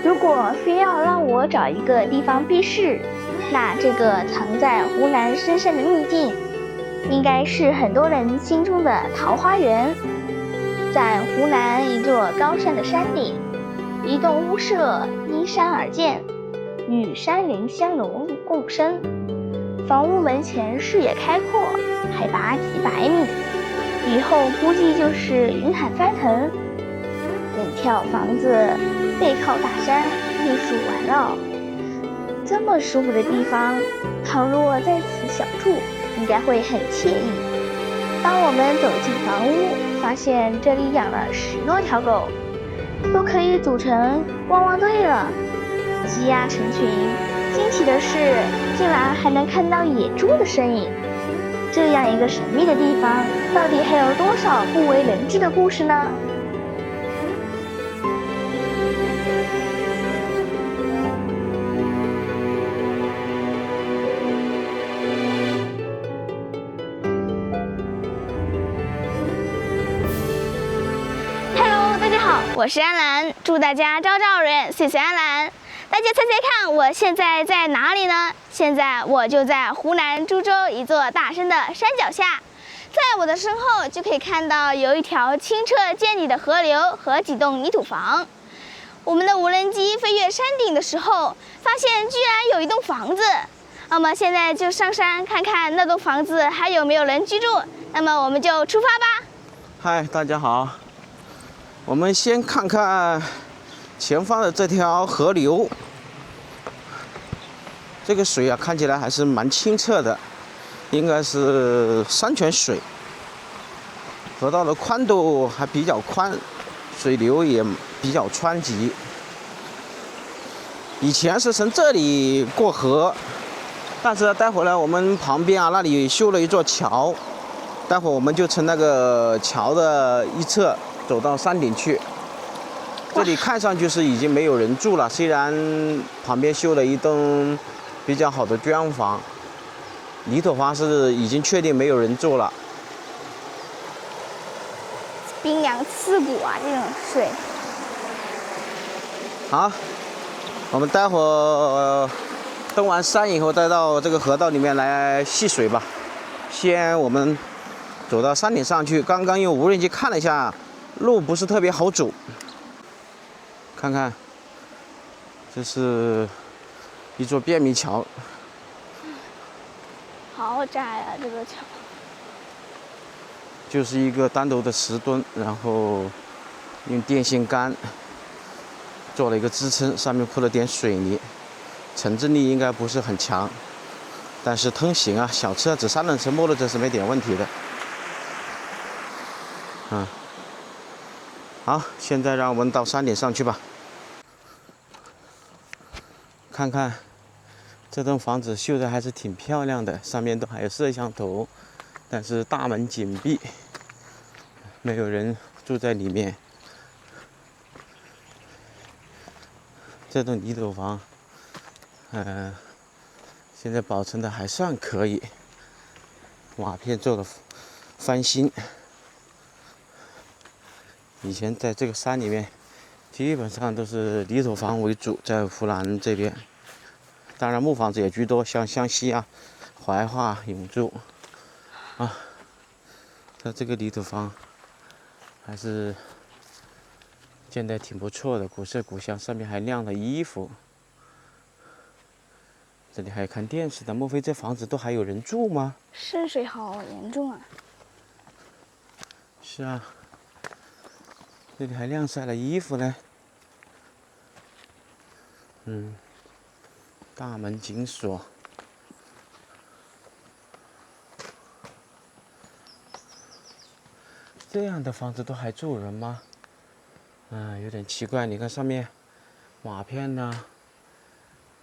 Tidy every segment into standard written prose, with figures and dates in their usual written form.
如果非要让我找一个地方避世，那这个藏在湖南深山的秘境，应该是很多人心中的桃花源。在湖南一座高山的山顶，一栋屋舍依山而建，与山林相融共生。房屋门前视野开阔，海拔几百米，以后估计就是云海翻腾。整条房子背靠大山，绿树环绕，这么舒服的地方，倘若在此小住，应该会很惬意。当我们走进房屋，发现这里养了10多条狗，都可以组成汪汪队了，鸡鸭成群。惊奇的是，竟然还能看到野猪的身影。这样一个神秘的地方，到底还有多少不为人知的故事呢？大家好，我是安澜，祝大家朝朝有人，岁岁安澜。大家猜猜看，我现在在哪里呢？现在我就在湖南株洲一座大山的山脚下，在我的身后就可以看到有一条清澈见底的河流和几栋泥土房。我们的无人机飞越山顶的时候，发现居然有一栋房子。那么现在就上山看看那栋房子还有没有人居住。那么我们就出发吧。嗨，大家好。我们先看看前方的这条河流，这个水啊看起来还是蛮清澈的，应该是山泉水。河道的宽度还比较宽，水流也比较湍急。以前是从这里过河，但是待会儿呢，我们旁边啊那里修了一座桥，待会儿我们就从那个桥的一侧走到山顶去。这里看上去是已经没有人住了，虽然旁边修了一栋比较好的砖房，泥土房是已经确定没有人住了。冰凉刺骨啊，这种水。好，我们待会儿登完山以后，再到这个河道里面来戏水吧。先我们走到山顶上去，刚刚用无人机看了一下，路不是特别好走。看看，这是一座便民桥，好窄啊，这个桥。就是一个单独的石墩，然后用电线杆做了一个支撑，上面铺了点水泥，承重力应该不是很强，但是通行啊，小车子、3轮车、摩托车是没点问题的。好，现在让我们到山顶上去吧。看看这栋房子修的还是挺漂亮的，上面都还有摄像头，但是大门紧闭，没有人住在里面。这栋泥土房，现在保存的还算可以，瓦片做了翻新。以前在这个山里面，基本上都是泥土房为主，在湖南这边，当然木房子也居多，像湘西啊、怀化、永州啊，它这个泥土房还是建得挺不错的，古色古香，上面还晾了衣服。这里还有看电视的，莫非这房子都还有人住吗？渗水好严重啊！是啊，这里还晾晒了衣服呢。大门紧锁。这样的房子都还住人吗？有点奇怪。你看上面瓦片呐、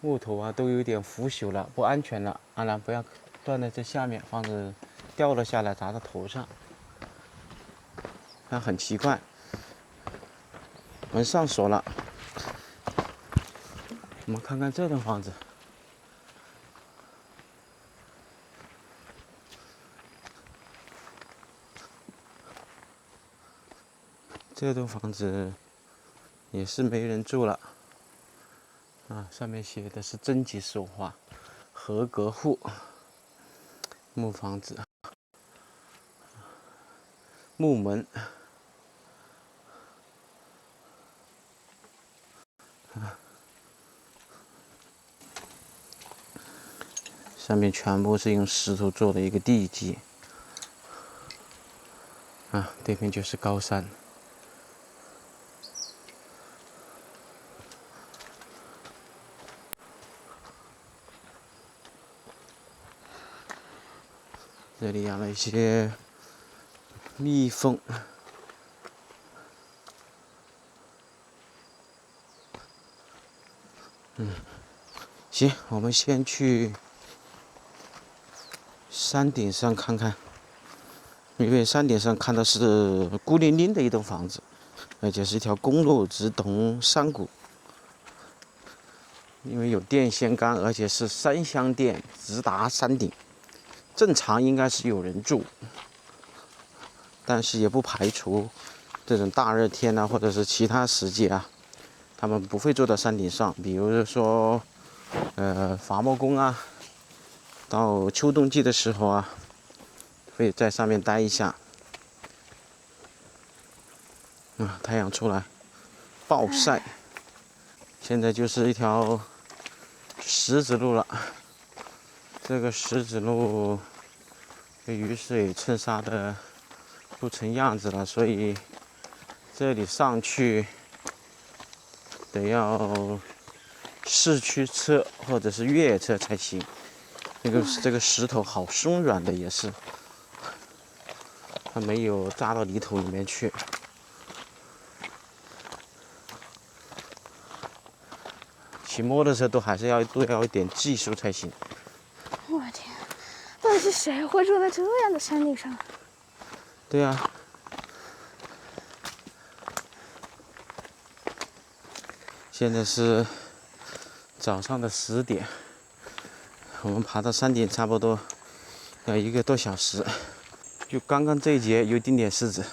木头啊都有点腐朽了，不安全了。安澜不要断在这下面，房子掉了下来砸到头上。那很奇怪。门上锁了。我们看看这栋房子。这栋房子也是没人住了，啊，上面写的是征集手画，合格户，木房子，木门。上面全部是用石头做的一个地基。啊，对面就是高山。这里养了一些蜜蜂。行，我们先去山顶上看看，因为山顶上看到是孤零零的一栋房子，而且是一条公路直通山谷。因为有电线杆，而且是3相电直达山顶，正常应该是有人住，但是也不排除这种大热天啊，或者是其他时节啊，他们不会坐到山顶上，比如说伐木工啊，到秋冬季的时候啊，会在上面待一下。太阳出来，暴晒。现在就是一条石子路了，这个石子路被雨水蹭沙的不成样子了，所以这里上去得要市区车或者是越野车才行。这个石头好松软的，也是，它没有扎到泥土里面去。骑摩托车都要一点技术才行。我天，到底是谁会住在这样的山顶上？对啊。现在是早上的10点，我们爬到山顶差不多要1个多小时。就刚刚这一节有一丁点石子，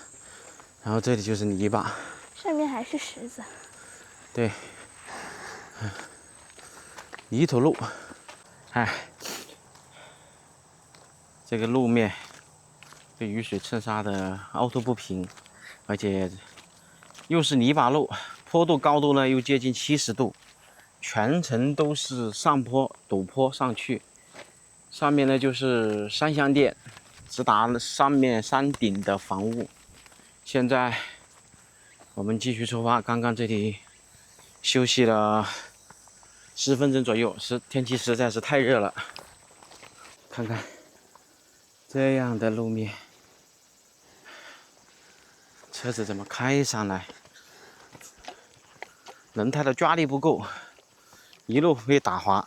然后这里就是泥巴，上面还是石子。对，泥土路。这个路面被雨水蹭沙的凹凸不平，而且又是泥巴路，坡度高度呢又接近70度，全程都是上坡陡坡上去。上面呢就是3相电，直达上面山顶的房屋。现在我们继续出发，刚刚这里休息了10分钟左右，天气实在是太热了。看看这样的路面，车子怎么开上来？轮胎的抓力不够，一路被打滑。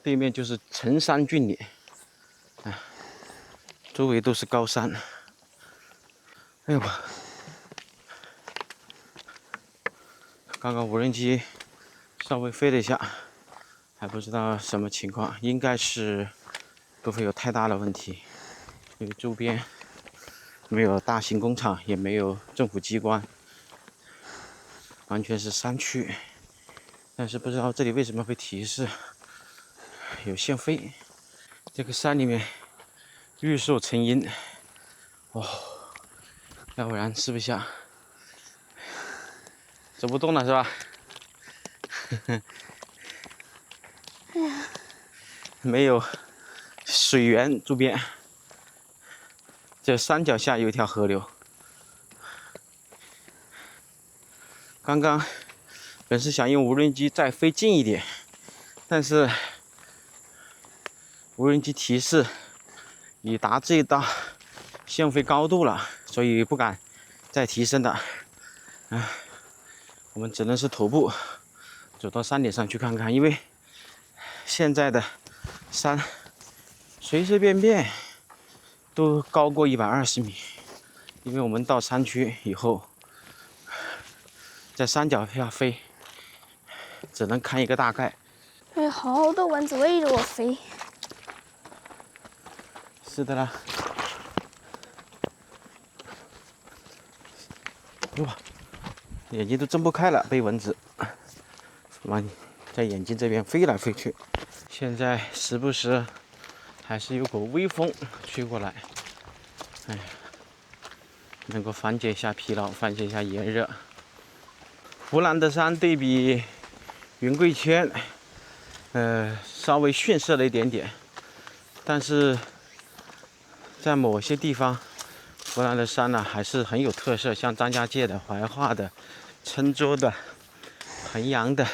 对面就是崇山峻岭，周围都是高山。哎呦，刚刚无人机稍微飞了一下，还不知道什么情况，应该是不会有太大的问题，因为周边没有大型工厂，也没有政府机关，完全是山区。但是不知道这里为什么会提示有限飞。这个山里面绿树成荫，要不然吃不下，走不动了是吧？没有水源周边，这山脚下有一条河流。刚刚本是想用无人机再飞近一点，但是无人机提示已达最大限飞高度了，所以不敢再提升了。我们只能是徒步走到山顶上去看看，因为现在的山随随便便都高过120米。因为我们到山区以后，在山脚下飞，只能看一个大概。哎，好多蚊子围着我飞。是的啦。哟，眼睛都睁不开了，被蚊子在眼睛这边飞来飞去。现在时不时还是有股微风吹过来，哎，能够缓解一下疲劳，缓解一下炎热。湖南的山对比云贵川，稍微逊色了一点点，但是在某些地方，湖南的山呢还是很有特色，像张家界的、怀化的、郴州的、衡阳的，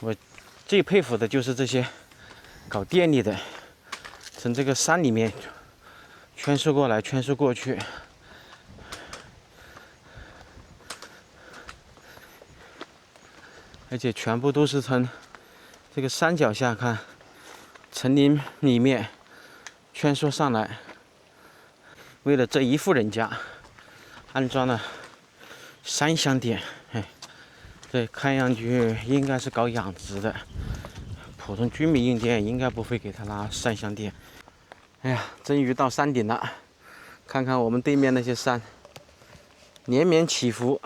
我最佩服的就是这些搞电力的，从这个山里面穿梭过来，穿梭过去，而且全部都是从这个山脚下看，丛林里面穿梭上来。为了这一户人家，安装了3箱电。这看上去应该是搞养殖的，普通居民用电应该不会给他拉3箱电。哎呀，终于到山顶了，看看我们对面那些山，连绵起伏。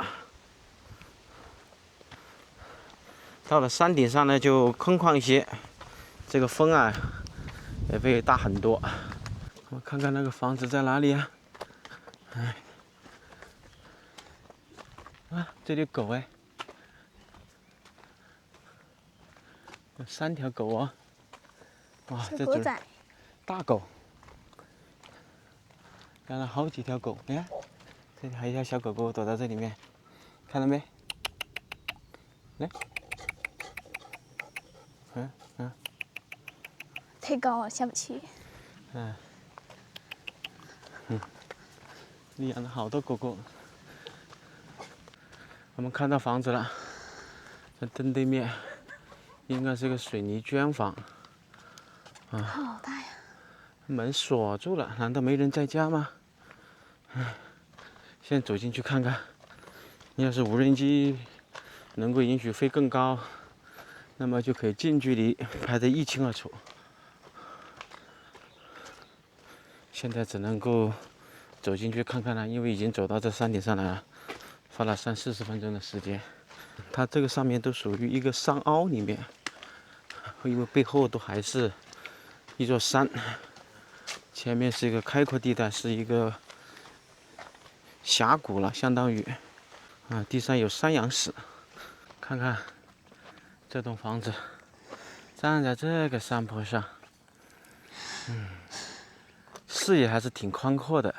到了山顶上呢，就空旷一些，这个风啊也会大很多。我看看那个房子在哪里啊？这里有狗哎，有3条狗哦。哇，这种大狗，养了好几条狗。你看，这里还有一条小狗狗躲在这里面，看到没？来。太高了，下不去。你养了好多狗狗。我们看到房子了，在正对面，应该是个水泥砖房。好大呀！门锁住了，难道没人在家吗？现在走进去看看，要是无人机能够允许飞更高，那么就可以近距离拍得一清二楚。现在只能够走进去看看了，因为已经走到这山顶上来了，花了30-40分钟的时间。它这个上面都属于一个山凹里面，因为背后都还是一座山，前面是一个开阔地带，是一个峡谷了，相当于地上有山羊屎。看看这栋房子，站在这个山坡上，视野还是挺宽阔的。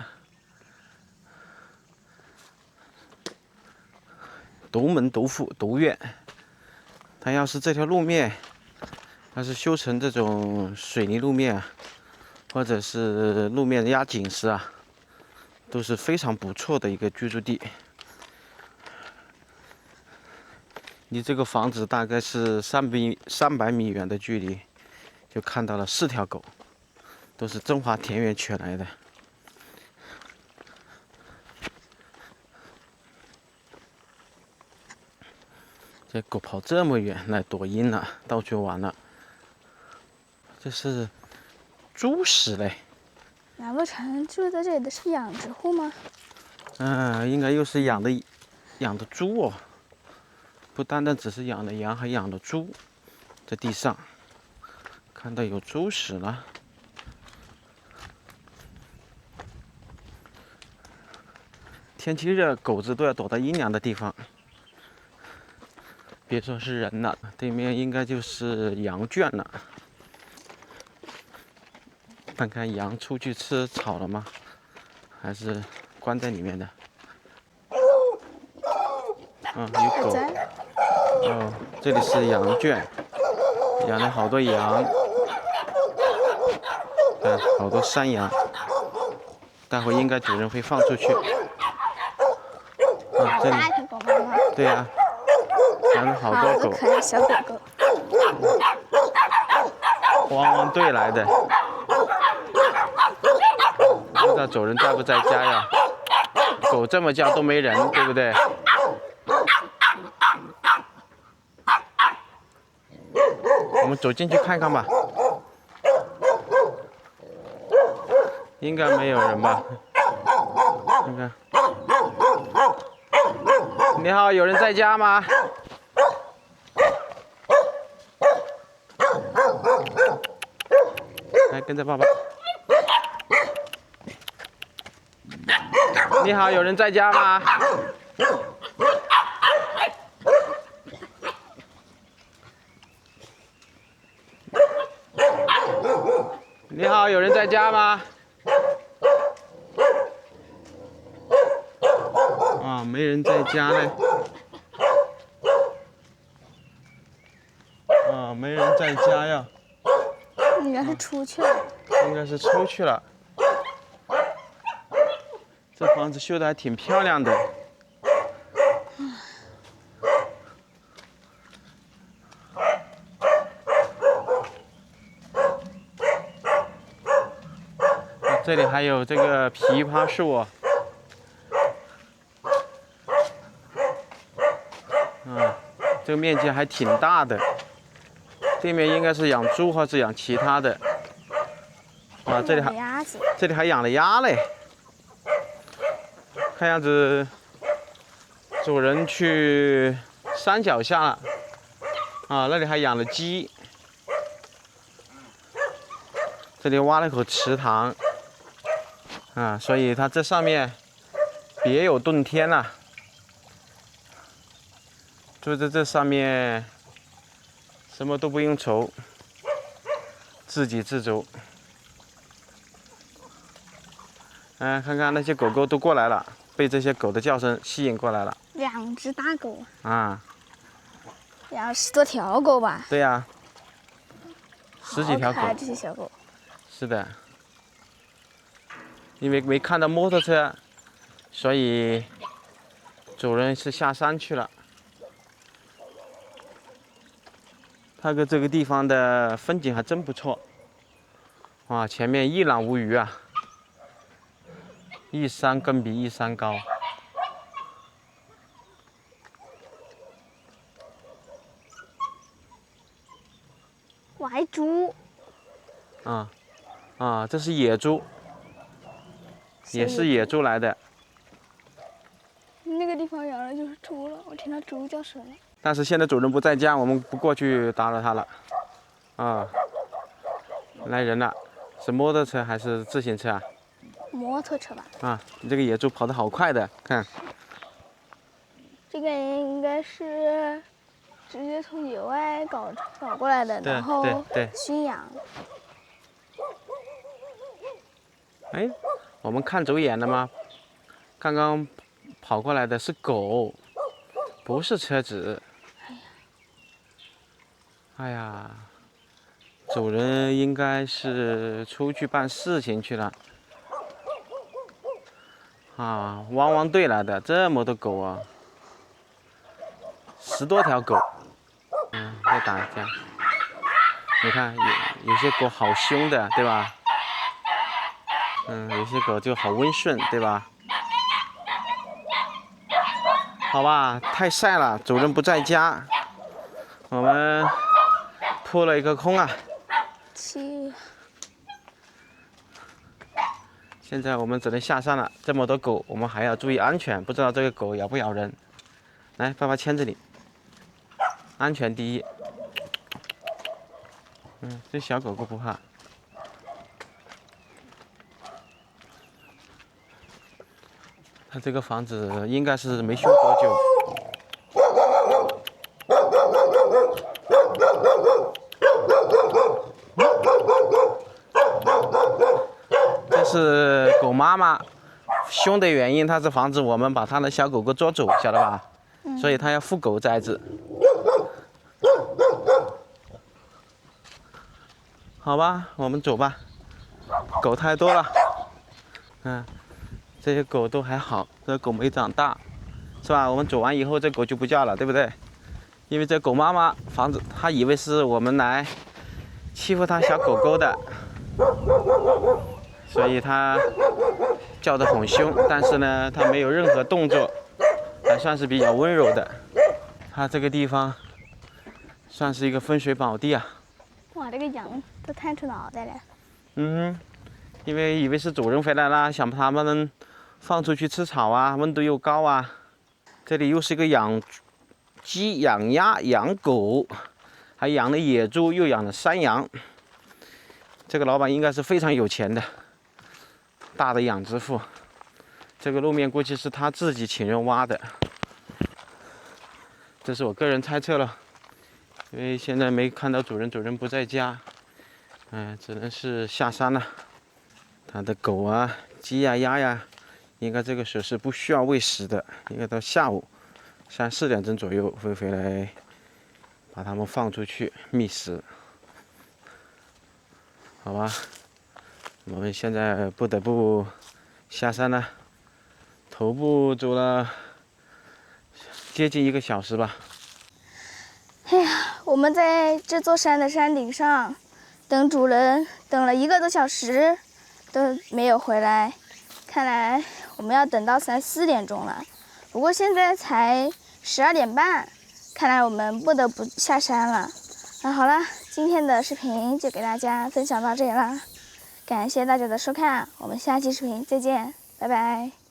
独门独户独院，它要是这条路面要是修成这种水泥路面，或者是路面压紧实啊，都是非常不错的一个居住地。离这个房子大概是300米远的距离，就看到了4条狗，都是中华田园犬来的。这狗跑这么远来躲阴了，到处玩了。这是猪屎嘞！难不成住在这里的是养殖户吗？应该又是养的猪哦，不单单只是养的羊，还养的猪。在地上看到有猪屎了。天气热，狗子都要躲到阴凉的地方。别说是人了，对面应该就是羊圈了。看看羊出去吃草了吗？还是关在里面的？有狗。这里是羊圈，养了好多羊，好多山羊。待会应该主人会放出去。这里。大狗狗吗？对呀。养了好多狗，可爱小狗狗，汪汪队来的，不知道主人在不在家呀？狗这么叫都没人，对不对？我们走进去看看吧，应该没有人吧？你看，你好，有人在家吗？来，跟着爸爸。你好，有人在家吗？你好，有人在家吗？啊，没人在家嘞。啊，没人在家呀。应该是出去了。应该是出去了。这房子修得还挺漂亮的。这里还有这个枇杷树哦。这个面积还挺大的。这面应该是养猪或是养其他的。啊，这里还养了鸭嘞。看样子主人去山脚下了。啊，那里还养了鸡。这里挖了口池塘。啊，所以它这上面别有洞天呐。住在这上面，什么都不用愁，自给自足。看看那些狗狗都过来了，被这些狗的叫声吸引过来了。2只大狗。啊。然后10多条狗吧。对呀。10几条狗。好可爱这些小狗。是的。因为没看到摩托车，所以主人是下山去了。这个地方的风景还真不错。哇，前面一览无余啊，一山更比一山高。我还猪。这是野猪。也是野猪来的。那个地方养的就是猪了，我听到猪叫声了。但是现在主人不在家，我们不过去打扰他了。来人了，是摩托车还是自行车啊？摩托车吧。你这个野猪跑得好快的，看。这个应该是直接从野外搞过来的，然后驯养。哎，我们看走眼了吗？刚刚跑过来的是狗，不是车子。哎呀，主人应该是出去办事情去了。汪汪队来的，这么多狗啊，10多条狗。在打架。你看，有些狗好凶的，对吧？有些狗就好温顺，对吧？好吧，太晒了，主人不在家，我们扑了一个空啊。现在我们只能下山了，这么多狗，我们还要注意安全，不知道这个狗咬不咬人。来，爸爸牵着你，安全第一。这小狗狗不怕。它这个房子应该是没修多久。这是狗妈妈凶的原因，它是防止我们把它的小狗狗捉走，晓得吧？所以它要护狗崽子。好吧，我们走吧。狗太多了。这些狗都还好，这狗没长大，是吧？我们走完以后，这狗就不叫了，对不对？因为这狗妈妈防止它以为是我们来欺负它小狗狗的，所以它叫得很凶。但是呢，它没有任何动作，还算是比较温柔的。它这个地方算是一个风水宝地啊。哇，这个羊都探出脑袋来。因为以为是主人回来了，想把它们放出去吃草啊，温度又高啊。这里又是一个养鸡、养鸭、养狗，还养了野猪，又养了山羊。这个老板应该是非常有钱的，大的养殖户。这个路面估计是他自己请人挖的，这是我个人猜测了，因为现在没看到主人，主人不在家，只能是下山了。他的狗啊、鸡呀、鸭呀，应该这个时候是不需要喂食的，应该到下午3、4点钟左右会回来把它们放出去觅食，好吧？我们现在不得不下山了。徒步走了接近1个小时吧。哎呀，我们在这座山的山顶上等主人，等了1个多小时都没有回来，看来我们要等到3、4点钟了。不过现在才12点半，看来我们不得不下山了。好了，今天的视频就给大家分享到这里啦，感谢大家的收看，我们下期视频再见，拜拜。